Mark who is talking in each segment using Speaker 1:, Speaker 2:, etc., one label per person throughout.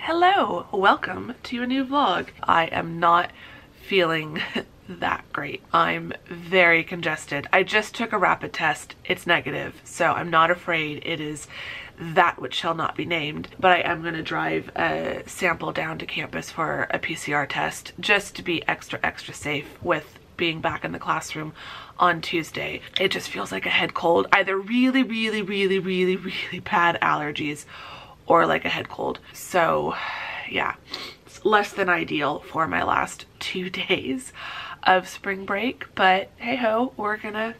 Speaker 1: Hello, welcome to a new vlog. I am not feeling that great. I'm very congested. I just took a rapid test. It's negative, so I'm not afraid. It is that which shall not be named, but I am going to drive a sample down to campus for a PCR test just to be extra safe with being back in the classroom on Tuesday. It just feels like a head cold, either really bad allergies or like a head cold. So yeah, it's less than ideal for my last 2 days of spring break, but hey ho, we're gonna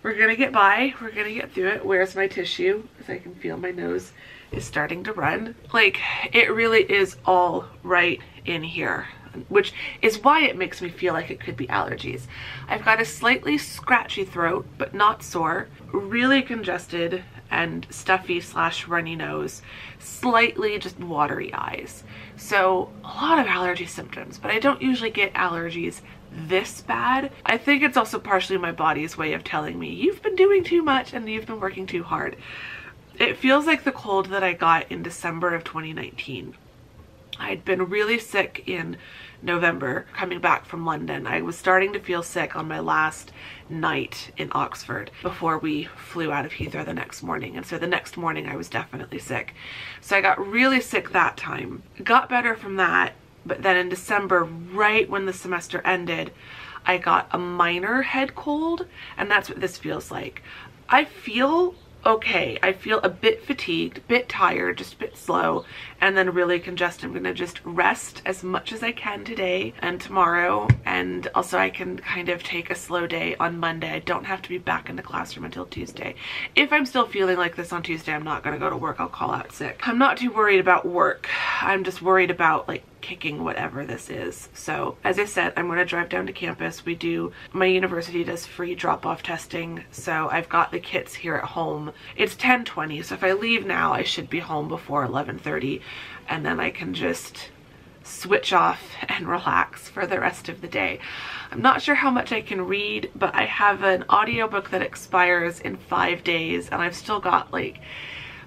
Speaker 1: get by. We're gonna get through it. Where's my tissue? Because I can feel my nose is starting to run. Like, it really is all right in here, which is why it makes me feel like it could be allergies. I've got a slightly scratchy throat, but not sore, really congested and stuffy / runny nose, slightly just watery eyes. So a lot of allergy symptoms, but I don't usually get allergies this bad. I think it's also partially my body's way of telling me you've been doing too much and you've been working too hard. It feels like the cold that I got in December of 2019. I'd been really sick in November coming back from London. I was starting to feel sick on my last night in Oxford before we flew out of Heathrow the next morning. And so the next morning I was definitely sick. So I got really sick that time. Got better from that, but then in December, right when the semester ended, I got a minor head cold, and that's what this feels like. I feel okay. I feel a bit fatigued, a bit tired, just a bit slow, and then really congested. I'm gonna just rest as much as I can today and tomorrow, and also I can kind of take a slow day on Monday. I don't have to be back in the classroom until Tuesday. If I'm still feeling like this on Tuesday, I'm not gonna go to work. I'll call out sick. I'm not too worried about work. I'm just worried about like kicking whatever this is. So as I said, I'm going to drive down to campus. My university does free drop-off testing, so I've got the kits here at home. It's 10:20, so if I leave now I should be home before 11:30, and then I can just switch off and relax for the rest of the day. I'm not sure how much I can read, but I have an audiobook that expires in 5 days, and I've still got like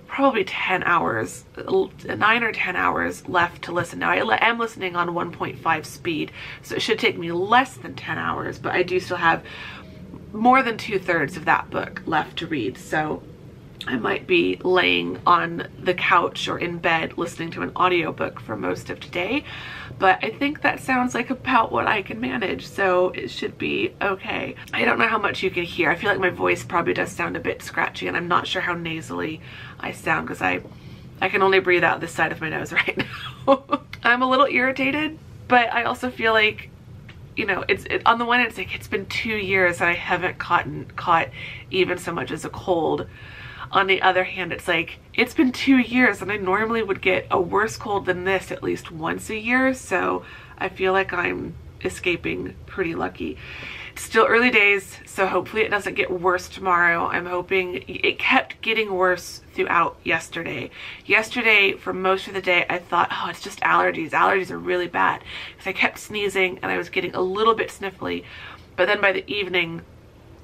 Speaker 1: probably 10 hours, 9 or 10 hours left to listen. Now I am listening on 1.5 speed, so it should take me less than 10 hours, but I do still have more than 2/3 of that book left to read. So I might be laying on the couch or in bed listening to an audiobook for most of today, but I think that sounds like about what I can manage, so it should be okay. I don't know how much you can hear. I feel like my voice probably does sound a bit scratchy, and I'm not sure how nasally I sound because I can only breathe out this side of my nose right now. I'm a little irritated, but I also feel like, you know, on the one hand, it's like it's been 2 years and I haven't caught even so much as a cold. On the other hand, it's like, it's been 2 years and I normally would get a worse cold than this at least once a year, so I feel like I'm escaping pretty lucky. It's still early days, so hopefully it doesn't get worse tomorrow. I'm hoping. It kept getting worse throughout yesterday. Yesterday, for most of the day, I thought, oh, it's just allergies. Allergies are really bad. Because I kept sneezing and I was getting a little bit sniffly, but then by the evening,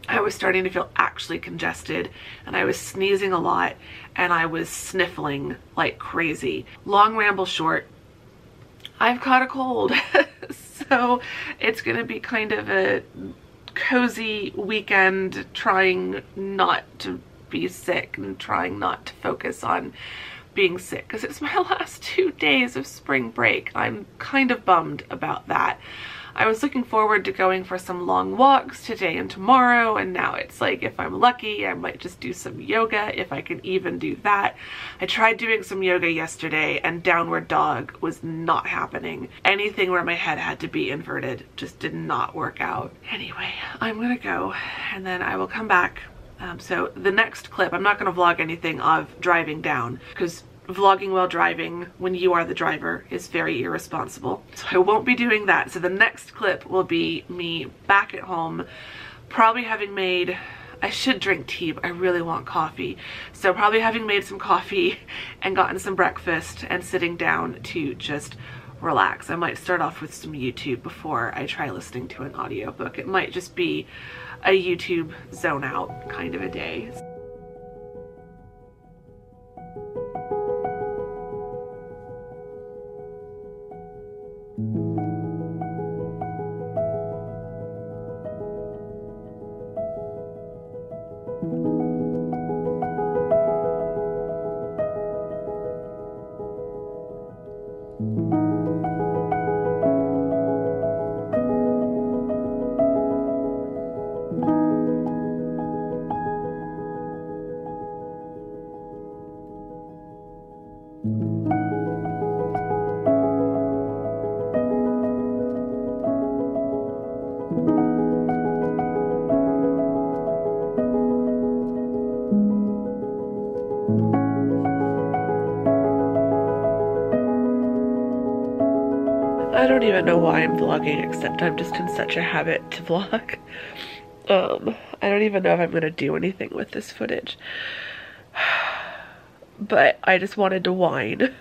Speaker 1: I was starting to feel actually congested, and I was sneezing a lot, and I was sniffling like crazy. Long ramble short, I've caught a cold. So it's gonna be kind of a cozy weekend, trying not to be sick and trying not to focus on being sick, because it's my last 2 days of spring break. I'm kind of bummed about that. I was looking forward to going for some long walks today and tomorrow, and now it's like, if I'm lucky, I might just do some yoga, if I can even do that. I tried doing some yoga yesterday, and downward dog was not happening. Anything where my head had to be inverted just did not work out. Anyway, I'm gonna go, and then I will come back. So the next clip, I'm not gonna vlog anything of driving down, because vlogging while driving when you are the driver is very irresponsible. So I won't be doing that. So the next clip will be me back at home, probably having made, I should drink tea, but I really want coffee. So probably having made some coffee and gotten some breakfast and sitting down to just relax. I might start off with some YouTube before I try listening to an audiobook. It might just be a YouTube zone out kind of a day. I don't even know why I'm vlogging, except I'm just in such a habit to vlog. I don't even know if I'm gonna do anything with this footage. But I just wanted to whine.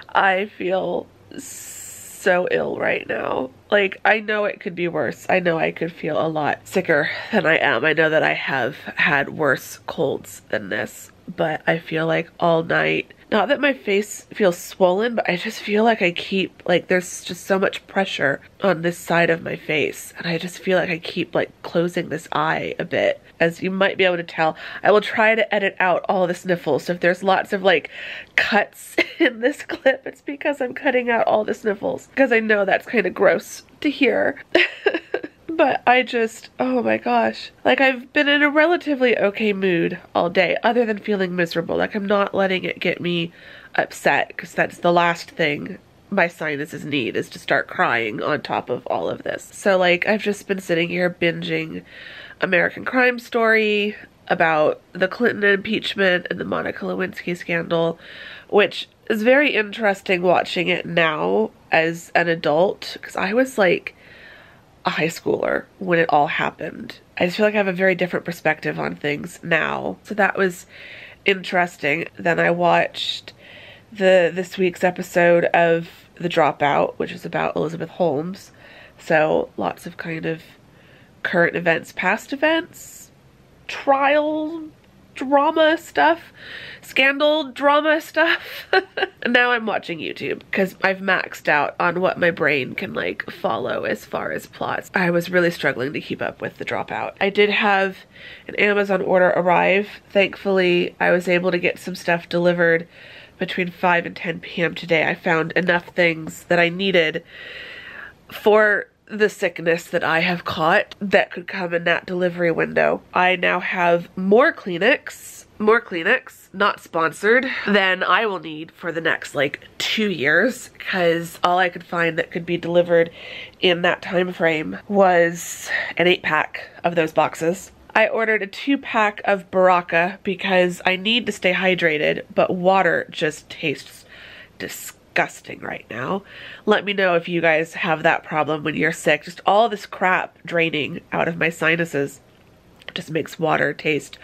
Speaker 1: I feel so ill right now. Like, I know it could be worse. I know I could feel a lot sicker than I am. I know that I have had worse colds than this, but I feel like all night, not that my face feels swollen, but I just feel like I keep, like, there's just so much pressure on this side of my face, and I just feel like I keep, like, closing this eye a bit. As you might be able to tell, I will try to edit out all the sniffles, so if there's lots of, like, cuts in this clip, it's because I'm cutting out all the sniffles, because I know that's kind of gross to hear. But I just, oh my gosh. Like, I've been in a relatively okay mood all day, other than feeling miserable. Like, I'm not letting it get me upset, because that's the last thing my sinuses need, is to start crying on top of all of this. So, like, I've just been sitting here binging American Crime Story about the Clinton impeachment and the Monica Lewinsky scandal, which is very interesting watching it now as an adult, because I was like a high schooler when it all happened. I just feel like I have a very different perspective on things now. So that was interesting. Then I watched this week's episode of The Dropout, which is about Elizabeth Holmes. So lots of kind of current events, past events, trial drama stuff, scandal drama stuff. And now I'm watching YouTube because I've maxed out on what my brain can like follow as far as plots. I was really struggling to keep up with The Dropout. I did have an Amazon order arrive. Thankfully, I was able to get some stuff delivered between 5 and 10 p.m. today. I found enough things that I needed for the sickness that I have caught that could come in that delivery window. I now have more Kleenex, not sponsored, than I will need for the next like 2 years, because all I could find that could be delivered in that time frame was an 8-pack of those boxes. I ordered a 2-pack of Baraka because I need to stay hydrated, but water just tastes disgusting right now. Let me know if you guys have that problem when you're sick. Just all this crap draining out of my sinuses just makes water taste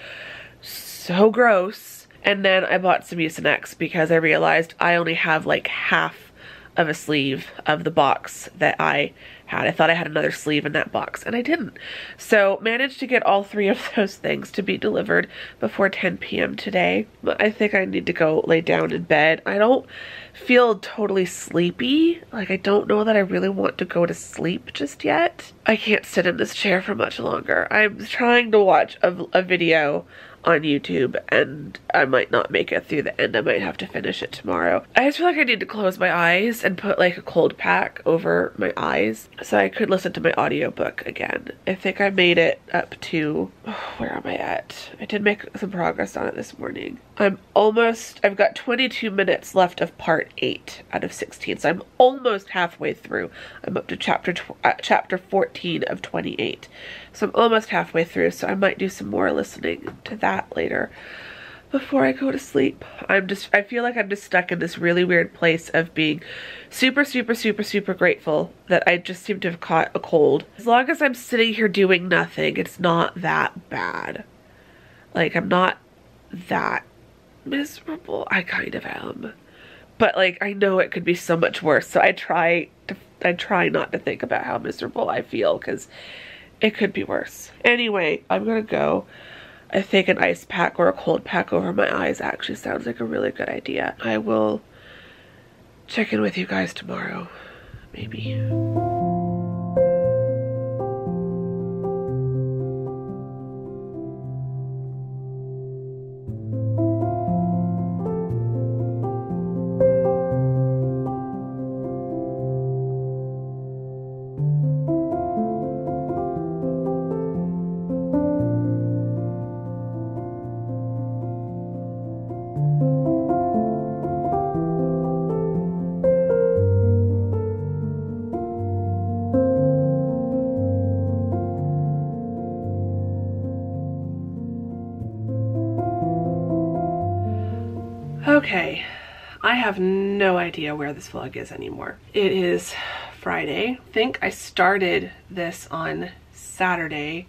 Speaker 1: so gross. And then I bought some Mucinex because I realized I only have like half of a sleeve of the box that I had. I thought I had another sleeve in that box, and I didn't. So managed to get all 3 of those things to be delivered before 10 p.m. today. But I think I need to go lay down in bed. I don't feel totally sleepy. Like, I don't know that I really want to go to sleep just yet. I can't sit in this chair for much longer. I'm trying to watch a video on YouTube, and I might not make it through the end. I might have to finish it tomorrow. I just feel like I need to close my eyes and put like a cold pack over my eyes so I could listen to my audiobook again. I think I made it up to, where am I at? I did make some progress on it this morning. I've got 22 minutes left of part 8 out of 16, so I'm almost halfway through. I'm up to chapter 14 of 28. So I'm almost halfway through, so I might do some more listening to that later before I go to sleep. I feel like I'm just stuck in this really weird place of being super, super, super, super grateful that I just seem to have caught a cold. As long as I'm sitting here doing nothing, it's not that bad. Like, I'm not that miserable. I kind of am. But like, I know it could be so much worse, so I try not to think about how miserable I feel, because it could be worse. Anyway, I'm gonna go. I think an ice pack or a cold pack over my eyes actually sounds like a really good idea. I will check in with you guys tomorrow, maybe. Okay, I have no idea where this vlog is anymore. It is Friday. I think I started this on Saturday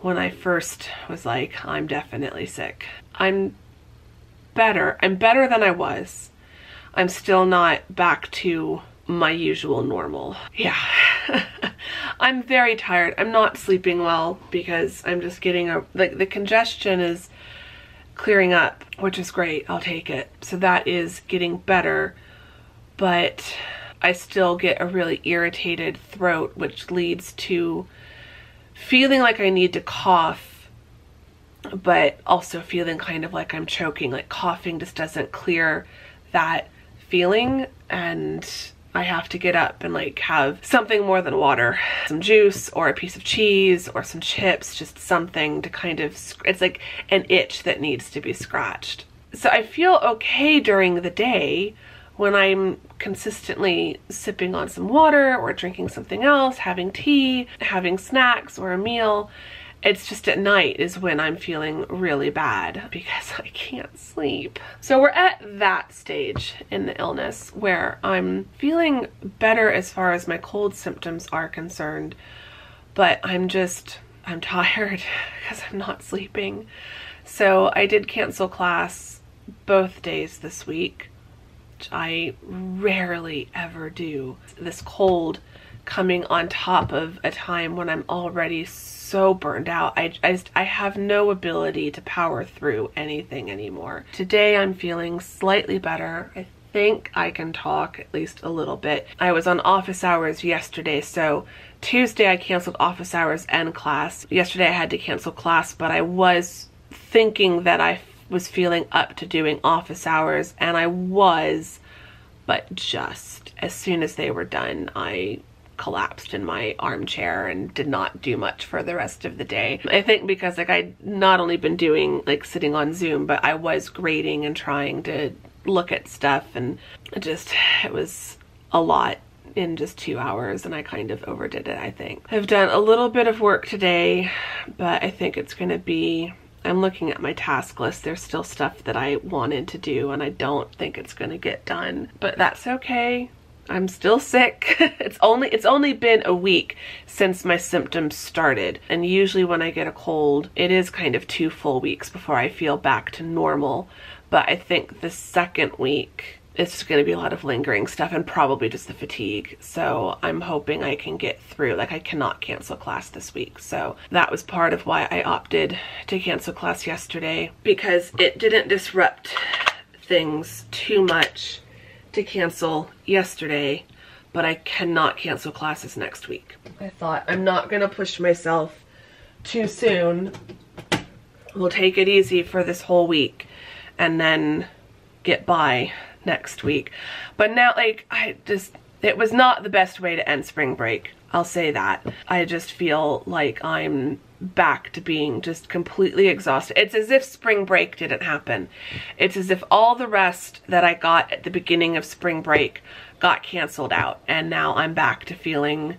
Speaker 1: when I first was like, I'm definitely sick. I'm better. I'm better than I was. I'm still not back to my usual normal. Yeah. I'm very tired. I'm not sleeping well because I'm just getting the congestion is clearing up, which is great. I'll take it. So that is getting better, but I still get a really irritated throat, which leads to feeling like I need to cough, but also feeling kind of like I'm choking. Like coughing just doesn't clear that feeling, and I have to get up and like have something more than water, some juice or a piece of cheese or some chips, just something to kind of, it's like an itch that needs to be scratched. So I feel okay during the day when I'm consistently sipping on some water or drinking something else, having tea, having snacks or a meal. It's just at night is when I'm feeling really bad because I can't sleep. So we're at that stage in the illness where I'm feeling better as far as my cold symptoms are concerned, but I'm tired because I'm not sleeping. So I did cancel class both days this week, which I rarely ever do. This cold coming on top of a time when I'm already so burned out. I have no ability to power through anything anymore. Today I'm feeling slightly better. I think I can talk at least a little bit. I was on office hours yesterday, so Tuesday I canceled office hours and class. Yesterday I had to cancel class, but I was thinking that I was feeling up to doing office hours, and I was, but just as soon as they were done, I collapsed in my armchair and did not do much for the rest of the day. I think because like I'd not only been doing like sitting on Zoom, but I was grading and trying to look at stuff, and it was a lot in just 2 hours, and I kind of overdid it, I think. I've done a little bit of work today, but I think it's gonna be, I'm looking at my task list. There's still stuff that I wanted to do and I don't think it's gonna get done, but that's okay. I'm still sick. It's only been a week since my symptoms started, and usually when I get a cold it is kind of 2 full weeks before I feel back to normal, but I think the second week it's just going to be a lot of lingering stuff and probably just the fatigue. So I'm hoping I can get through. Like I cannot cancel class this week, so that was part of why I opted to cancel class yesterday, because it didn't disrupt things too much to cancel yesterday, but I cannot cancel classes next week. I thought I'm not gonna push myself too soon. We'll take it easy for this whole week and then get by next week. But now, like, it was not the best way to end spring break. I'll say that. I just feel like I'm back to being just completely exhausted. It's as if spring break didn't happen. It's as if all the rest that I got at the beginning of spring break got canceled out, and now I'm back to feeling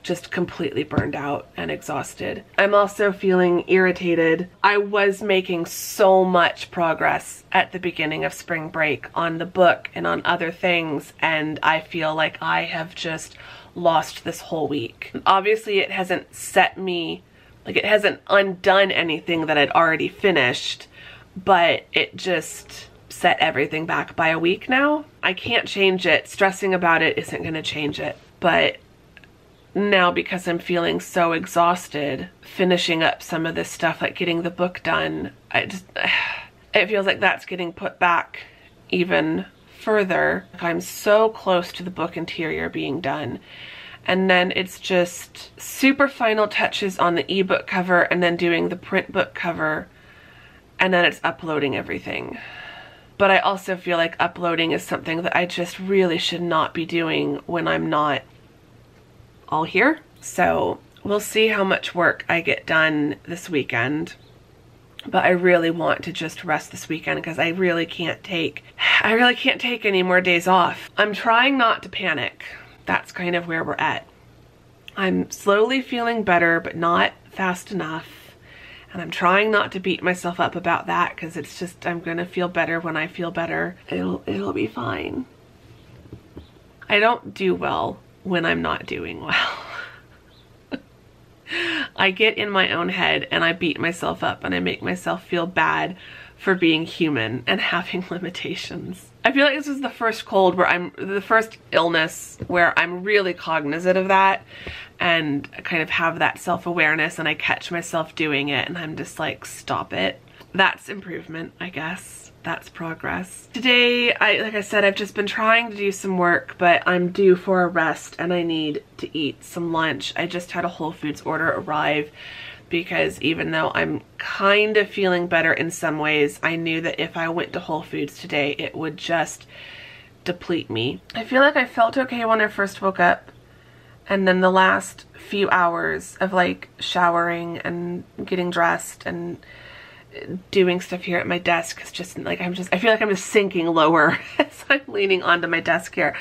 Speaker 1: just completely burned out and exhausted. I'm also feeling irritated. I was making so much progress at the beginning of spring break on the book and on other things, and I feel like I have just lost this whole week. Obviously it hasn't set me, like it hasn't undone anything that I'd already finished, but it just set everything back by a week now. I can't change it. Stressing about it isn't gonna change it, but now because I'm feeling so exhausted, finishing up some of this stuff, like getting the book done, it feels like that's getting put back even further. I'm so close to the book interior being done. And then it's just super final touches on the ebook cover and then doing the print book cover. And then it's uploading everything. But I also feel like uploading is something that I just really should not be doing when I'm not all here. So we'll see how much work I get done this weekend. But I really want to just rest this weekend because I really can't take any more days off. I'm trying not to panic. That's kind of where we're at. I'm slowly feeling better, but not fast enough. And I'm trying not to beat myself up about that because it's just, I'm gonna feel better when I feel better. It'll be fine. I don't do well when I'm not doing well. I get in my own head and I beat myself up and I make myself feel bad for being human and having limitations. I feel like this is the first cold where the first illness where I'm really cognizant of that and I kind of have that self-awareness and I catch myself doing it and I'm just like, stop it. That's improvement, I guess. That's progress. Today, like I said, I've just been trying to do some work, but I'm due for a rest and I need to eat some lunch. I just had a Whole Foods order arrive because even though I'm kind of feeling better in some ways, I knew that if I went to Whole Foods today, it would just deplete me. I feel like I felt okay when I first woke up, and then the last few hours of like showering and getting dressed and doing stuff here at my desk is just like, I feel like I'm just sinking lower as I'm leaning onto my desk here.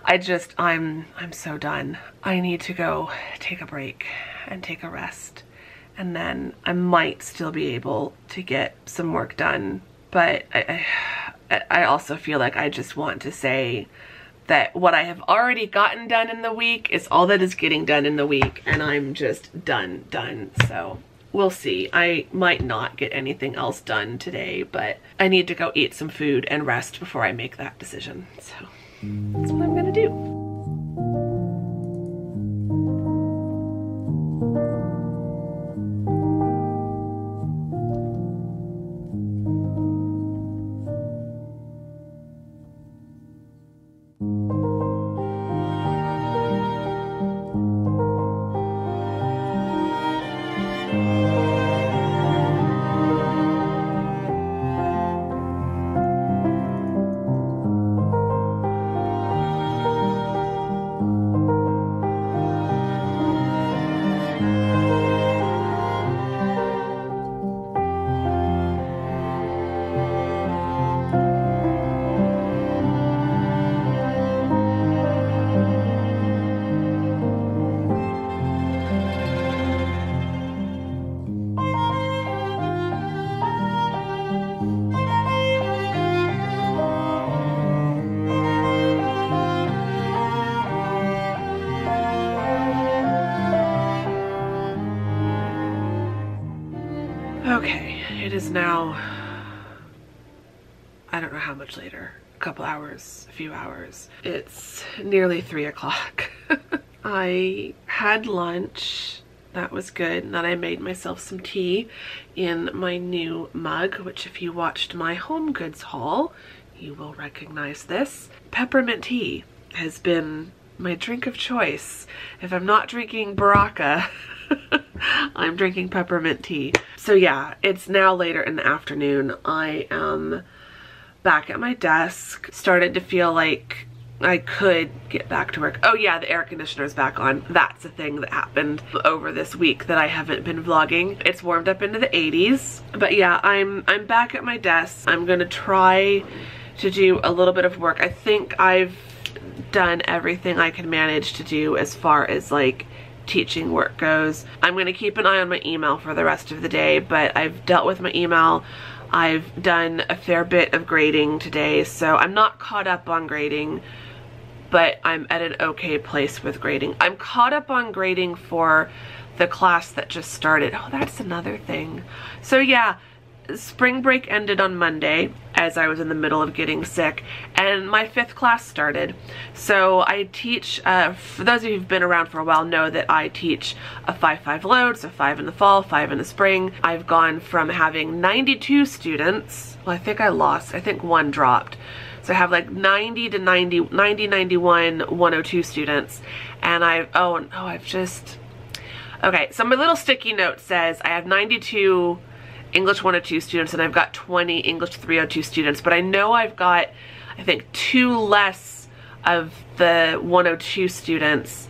Speaker 1: I'm so done. I need to go take a break and take a rest. And then I might still be able to get some work done. But I also feel like I just want to say that what I have already gotten done in the week is all that is getting done in the week. And I'm just done. So we'll see. I might not get anything else done today, but I need to go eat some food and rest before I make that decision. So that's what I'm gonna do. Okay, it is now, I don't know how much later, a couple hours, a few hours. It's nearly 3 o'clock. I had lunch, that was good, and then I made myself some tea in my new mug, which if you watched my home goods haul, you will recognize this. Peppermint tea has been my drink of choice. If I'm not drinking Baraka, I'm drinking peppermint tea. So yeah, it's now later in the afternoon. I am back at my desk. Started to feel like I could get back to work. Oh yeah, the air conditioner's back on. That's a thing that happened over this week that I haven't been vlogging. It's warmed up into the 80s. But yeah, I'm back at my desk. I'm gonna try to do a little bit of work. I think I've done everything I can manage to do as far as like teaching work goes. I'm going to keep an eye on my email for the rest of the day, but I've dealt with my email. I've done a fair bit of grading today, so I'm not caught up on grading, but I'm at an okay place with grading. I'm caught up on grading for the class that just started. Oh, that's another thing. So yeah, spring break ended on Monday as I was in the middle of getting sick, and my 5th class started. So I teach, for those of you who've been around for a while know that I teach a 5-5 load, so 5 in the fall, 5 in the spring. I've gone from having 92 students, well I think 1 dropped, So I have like 90 to 90, 90, 91, 102 students. And I've just, okay, so my little sticky note says I have 92 English 102 students and I've got 20 English 302 students, but I know I've got, I think, 2 less of the 102 students,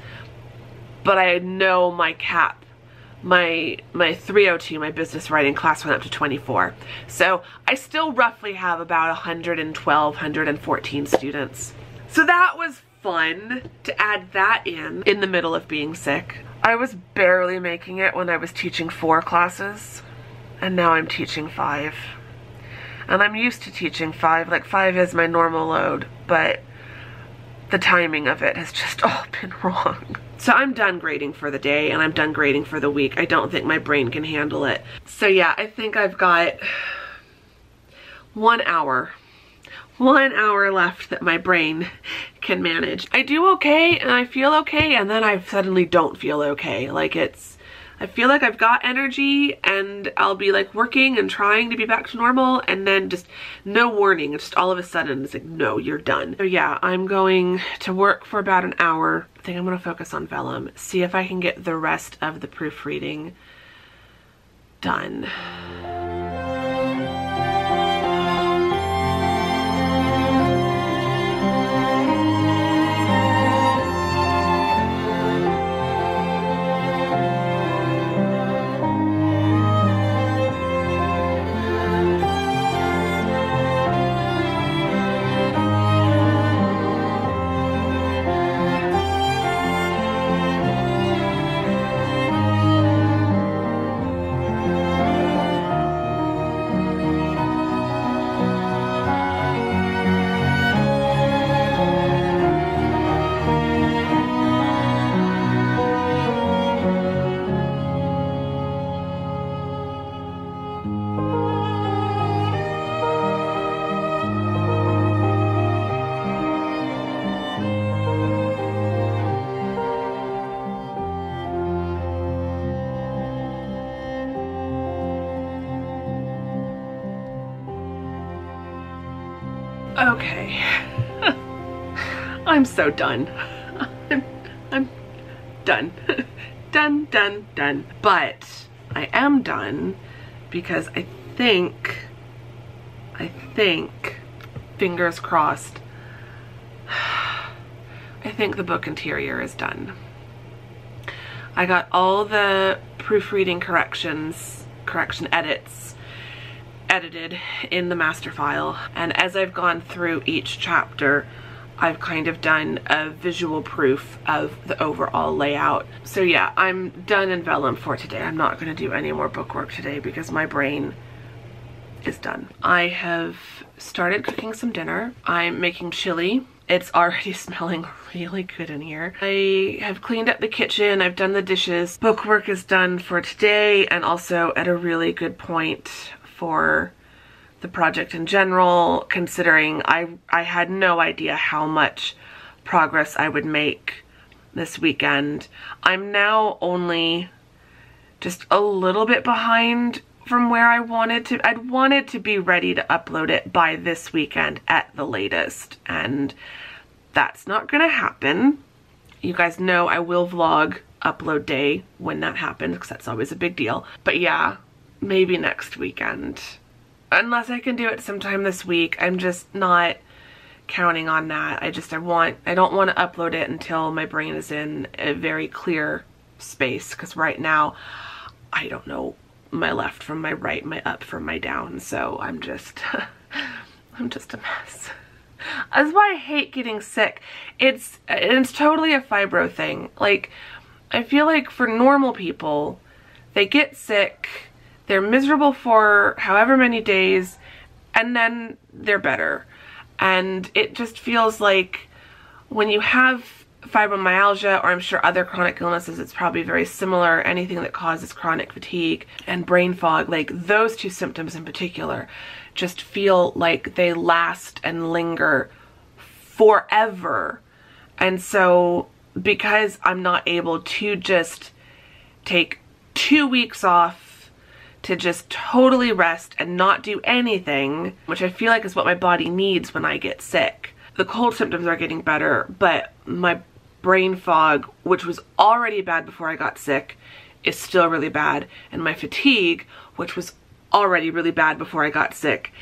Speaker 1: but I know my cap, my 302, my business writing class went up to 24. So I still roughly have about 112, 114 students. So that was fun to add that in the middle of being sick. I was barely making it when I was teaching 4 classes, and now I'm teaching 5. And I'm used to teaching 5, like 5 is my normal load, but the timing of it has just all been wrong. So I'm done grading for the day and I'm done grading for the week. I don't think my brain can handle it. So yeah, I think I've got 1 hour. 1 hour left that my brain can manage. I do okay and I feel okay, and then I suddenly don't feel okay. Like I feel like I've got energy and I'll be like working and trying to be back to normal, and then just no warning. It's just all of a sudden it's like, no, you're done. So yeah, I'm going to work for about an hour. I think I'm gonna focus on vellum, see if I can get the rest of the proofreading done. Okay. I'm so done. I'm done. done. But I am done because I think, fingers crossed, I think the book interior is done. I got all the proofreading correction edits edited in the master file, and as I've gone through each chapter, I've kind of done a visual proof of the overall layout. So yeah, I'm done in vellum for today. I'm not going to do any more bookwork today because my brain is done. I have started cooking some dinner. I'm making chili. It's already smelling really good in here. I have cleaned up the kitchen. I've done the dishes. Bookwork is done for today, and also at a really good point for the project in general, considering I had no idea how much progress I would make this weekend. I'm now only just a little bit behind from where I wanted to. I'd wanted to be ready to upload it by this weekend at the latest, and that's not gonna happen. You guys know I will vlog upload day when that happens, because that's always a big deal. But yeah, maybe next weekend. Unless I can do it sometime this week. I'm just not counting on that. I don't want to upload it until my brain is in a very clear space, because right now I don't know my left from my right, my up from my down. So I'm just I'm just a mess. That's why I hate getting sick. It's totally a fibro thing. Like, I feel like for normal people, they get sick, they're miserable for however many days, and then they're better. And it just feels like when you have fibromyalgia, or I'm sure other chronic illnesses, it's probably very similar, anything that causes chronic fatigue and brain fog, like those two symptoms in particular just feel like they last and linger forever. And so because I'm not able to just take 2 weeks off to just totally rest and not do anything, which I feel like is what my body needs when I get sick. The cold symptoms are getting better, but my brain fog, which was already bad before I got sick, is still really bad. And my fatigue, which was already really bad before I got sick,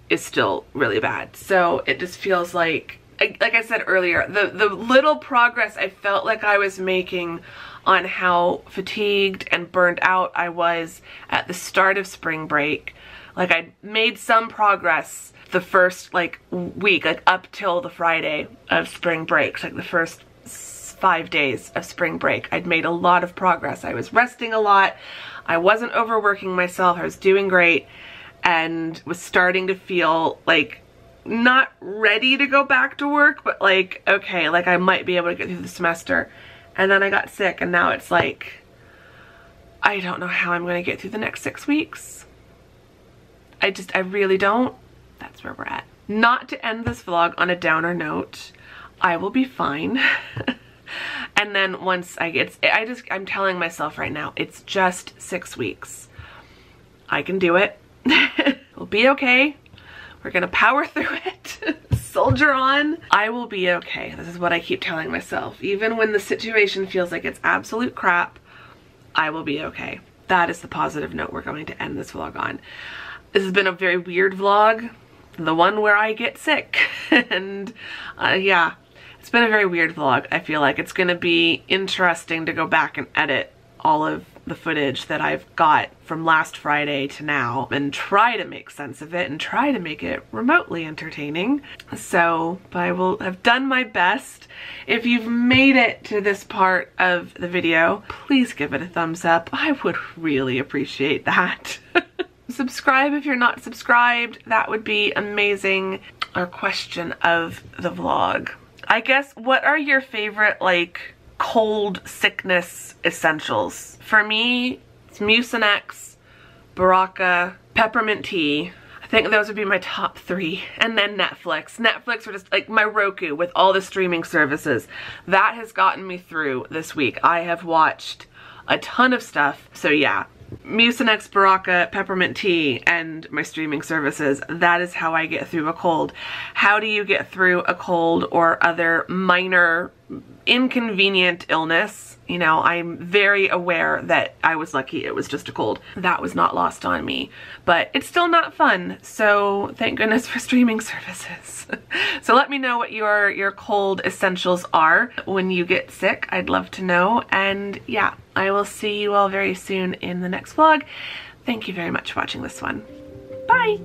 Speaker 1: is still really bad. So it just feels like I said earlier, the little progress I felt like I was making on how fatigued and burned out I was at the start of spring break. Like, I made some progress the first like week, like up till the Friday of spring break, like the first 5 days of spring break. I'd made a lot of progress. I was resting a lot. I wasn't overworking myself. I was doing great and was starting to feel like not ready to go back to work, but like, okay, like I might be able to get through the semester. And then I got sick, and now it's like, I don't know how I'm going to get through the next 6 weeks. I really don't. That's where we're at. Not to end this vlog on a downer note, I will be fine. And then once I'm telling myself right now, it's just 6 weeks. I can do it. We'll be okay. We're gonna power through it. Soldier on. I will be okay. This is what I keep telling myself. Even when the situation feels like it's absolute crap, I will be okay. That is the positive note we're going to end this vlog on. This has been a very weird vlog. The one where I get sick. And yeah, it's been a very weird vlog. I feel like it's gonna be interesting to go back and edit all of the footage that I've got from last Friday to now and try to make sense of it and try to make it remotely entertaining. So I will have done my best. If you've made it to this part of the video, please give it a thumbs up. I would really appreciate that. Subscribe if you're not subscribed. That would be amazing. Our question of the vlog, I guess, what are your favorite like cold sickness essentials? For me, it's Mucinex, Baraka, peppermint tea. I think those would be my top 3. And then Netflix. Netflix, or just like my Roku with all the streaming services. That has gotten me through this week. I have watched a ton of stuff. So yeah, Mucinex, Baraka, peppermint tea, and my streaming services. That is how I get through a cold. How do you get through a cold or other minor inconvenient illness? You know, I'm very aware that I was lucky it was just a cold. That was not lost on me, but it's still not fun. So thank goodness for streaming services. So let me know what your cold essentials are when you get sick. I'd love to know. And yeah, I will see you all very soon in the next vlog. Thank you very much for watching this one. Bye.